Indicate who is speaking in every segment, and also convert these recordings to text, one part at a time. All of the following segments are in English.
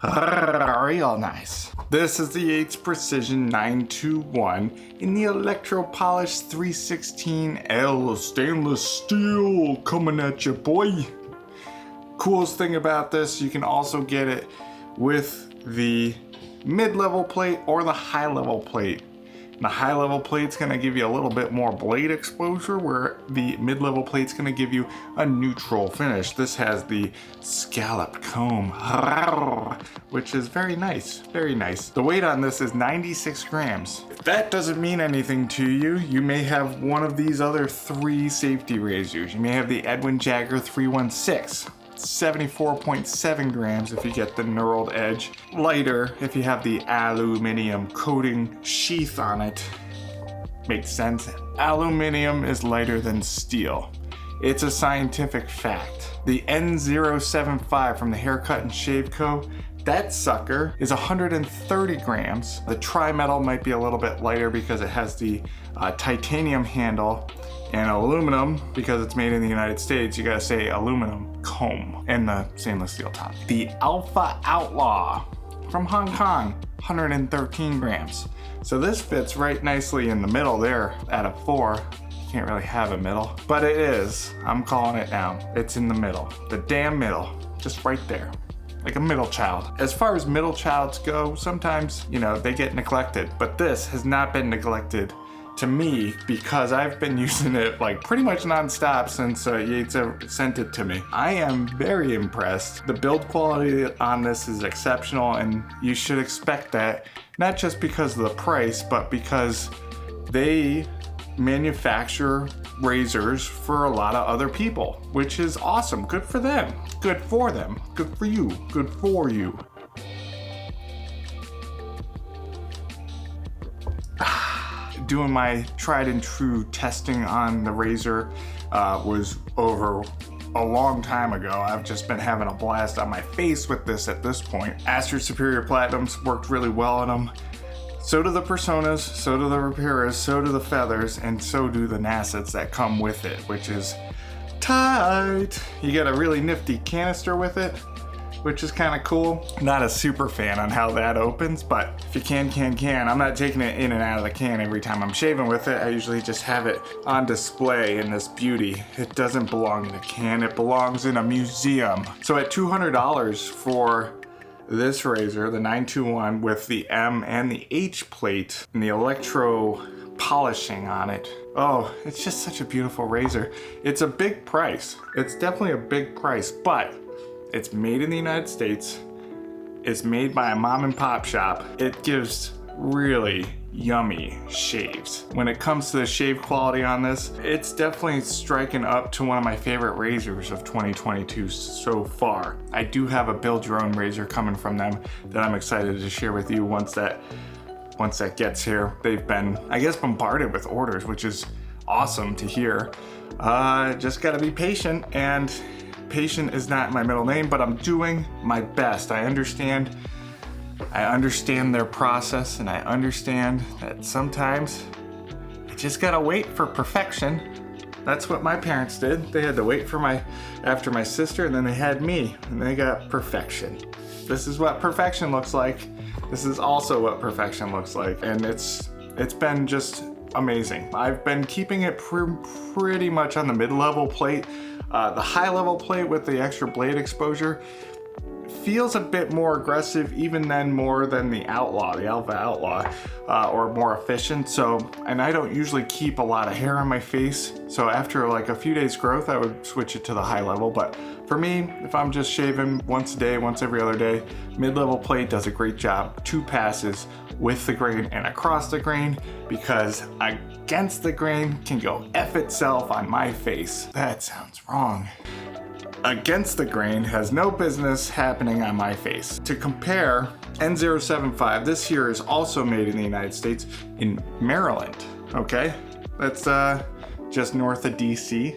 Speaker 1: Real nice. This is the Yates Precision 921 in the Electro Polished 316L stainless steel, coming at you, boy. Coolest thing about this, you can also get it with the mid-level plate or the high-level plate. The high-level plate's gonna give you a little bit more blade exposure, where the mid-level plate's gonna give you a neutral finish. This has the scallop comb, which is very nice, very nice. The weight on this is 96 grams. If that doesn't mean anything to you, you may have one of these other 3 safety razors. You may have the Edwin Jagger 316. 74.7 grams if you get the knurled edge. Lighter if you have the aluminum coating sheath on it. Makes sense. Aluminum is lighter than steel. It's a scientific fact. The N075 from the Haircut and Shave Co., that sucker is 130 grams. The tri-metal might be a little bit lighter because it has the titanium handle, and aluminum, because it's made in the United States, you gotta say aluminum comb, and the stainless steel top. The Alpha Outlaw from Hong Kong, 113 grams. So this fits right nicely in the middle there at a 4. Can't really have a middle, but it is. I'm calling it now. It's in the middle. The damn middle. Just right there. Like a middle child. As far as middle childs go, sometimes, they get neglected, but this has not been neglected to me, because I've been using it like pretty much non-stop since Yates sent it to me. I am very impressed. The build quality on this is exceptional, and you should expect that, not just because of the price, but because they manufacture razors for a lot of other people, which is awesome. Good for them. Good for them. Good for you. Good for you. Doing my tried and true testing on the razor was over a long time ago. I've just been having a blast on my face with this at this point. Aster Superior Platinums worked really well in them. So do the Personas, so do the Repairas, so do the Feathers, and so do the Nassets that come with it, which is tight. You get a really nifty canister with it, which is kind of cool. Not a super fan on how that opens, but if you can. I'm not taking it in and out of the can every time I'm shaving with it. I usually just have it on display in this beauty. It doesn't belong in a can, it belongs in a museum. So at $200 for this razor, the 921 with the M and the H plate and the electro polishing on it. Oh, it's just such a beautiful razor. It's a big price. It's definitely a big price, but it's made in the United States. It's made by a mom and pop shop. It gives really yummy shaves. When it comes to the shave quality on this, it's definitely striking up to one of my favorite razors of 2022 so far. I do have a build your own razor coming from them that I'm excited to share with you once that gets here. They've been, I guess, bombarded with orders, which is awesome to hear. Just gotta be patient, and patient is not my middle name, but I'm doing my best. I understand their process, and I understand that sometimes you just gotta wait for perfection. That's what my parents did. They had to wait for after my sister, and then they had me, and they got perfection. This is what perfection looks like. This is also what perfection looks like, and it's been just amazing. I've been keeping it pretty much on the mid-level plate. The high-level plate with the extra blade exposure feels a bit more aggressive, even more than the Outlaw, the Alpha Outlaw, or more efficient. So, and I don't usually keep a lot of hair on my face, so after like a few days growth, I would switch it to the high level. But for me, if I'm just shaving once a day, once every other day, mid-level plate does a great job. 2 passes with the grain and across the grain, because against the grain can go F itself on my face. That sounds wrong. Against the grain has no business happening on my face. To compare, N075, this here is also made in the United States in Maryland, okay? That's just north of DC.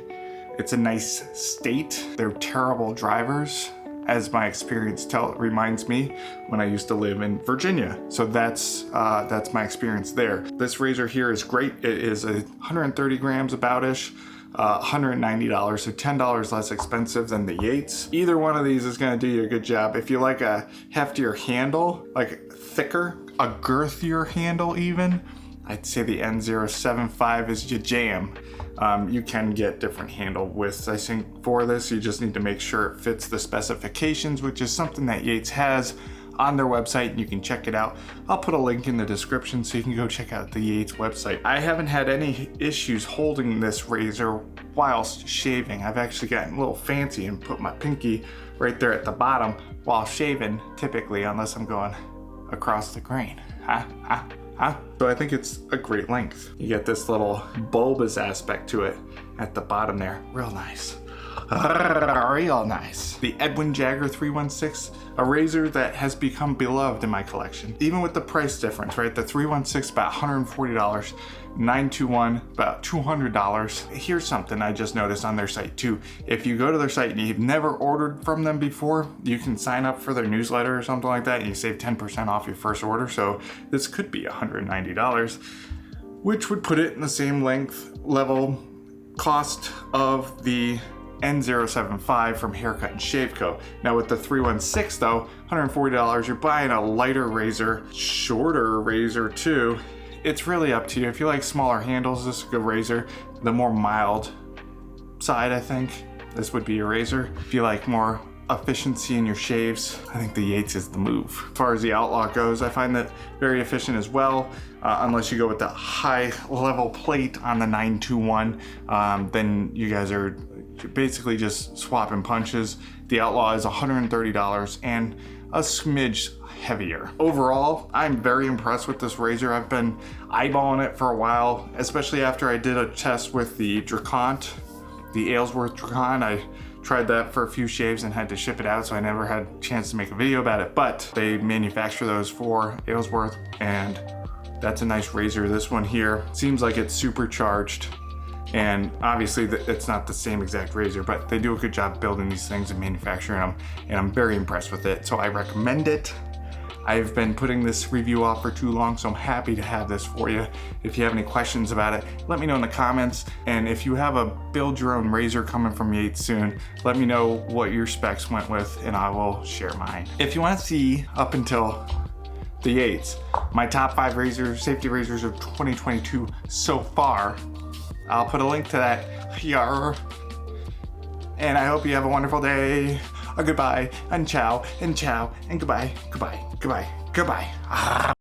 Speaker 1: It's a nice state. They're terrible drivers, as my experience reminds me when I used to live in Virginia. So that's my experience there. This razor here is great. It is 130 grams about-ish. $190, so $10 less expensive than the Yates. Either one of these is gonna do you a good job. If you like a heftier handle, like thicker, a girthier handle even, I'd say the N075 is your jam. You can get different handle widths, I think, for this. You just need to make sure it fits the specifications, which is something that Yates has on their website, and you can check it out. I'll put a link in the description so you can go check out the Yates website. I haven't had any issues holding this razor whilst shaving. I've actually gotten a little fancy and put my pinky right there at the bottom while shaving, typically, unless I'm going across the grain. So I think it's a great length. You get this little bulbous aspect to it at the bottom there. Real nice. Real nice. The Edwin Jagger 316, a razor that has become beloved in my collection. Even with the price difference, right? The 316 about $140, 921 about $200. Here's something I just noticed on their site too. If you go to their site and you've never ordered from them before, you can sign up for their newsletter or something like that and you save 10% off your first order. So this could be $190, which would put it in the same length level cost of the N075 from Haircut and Shave Co. Now with the 316 though, $140, you're buying a lighter razor, shorter razor too. It's really up to you. If you like smaller handles, this is a good razor. The more mild side, I think, this would be your razor. If you like more efficiency in your shaves, I think the Yates is the move. As far as the Outlaw goes, I find that very efficient as well, unless you go with the high level plate on the 921, then you guys are basically just swapping punches. The Outlaw is $130 and a smidge heavier. Overall, I'm very impressed with this razor. I've been eyeballing it for a while, especially after I did a test with the Dracont, the Aylesworth Dracont. I tried that for a few shaves and had to ship it out, so I never had a chance to make a video about it, but they manufacture those for Aylesworth, and that's a nice razor. This one here seems like it's supercharged, and obviously it's not the same exact razor, but they do a good job building these things and manufacturing them, and I'm very impressed with it, so I recommend it. I've been putting this review off for too long, so I'm happy to have this for you. If you have any questions about it, let me know in the comments. And if you have a build your own razor coming from Yates soon, let me know what your specs went with and I will share mine. If you want to see up until the Yates, my top 5 razors, safety razors of 2022 so far, I'll put a link to that here. And I hope you have a wonderful day. Goodbye and ciao and goodbye, goodbye, goodbye.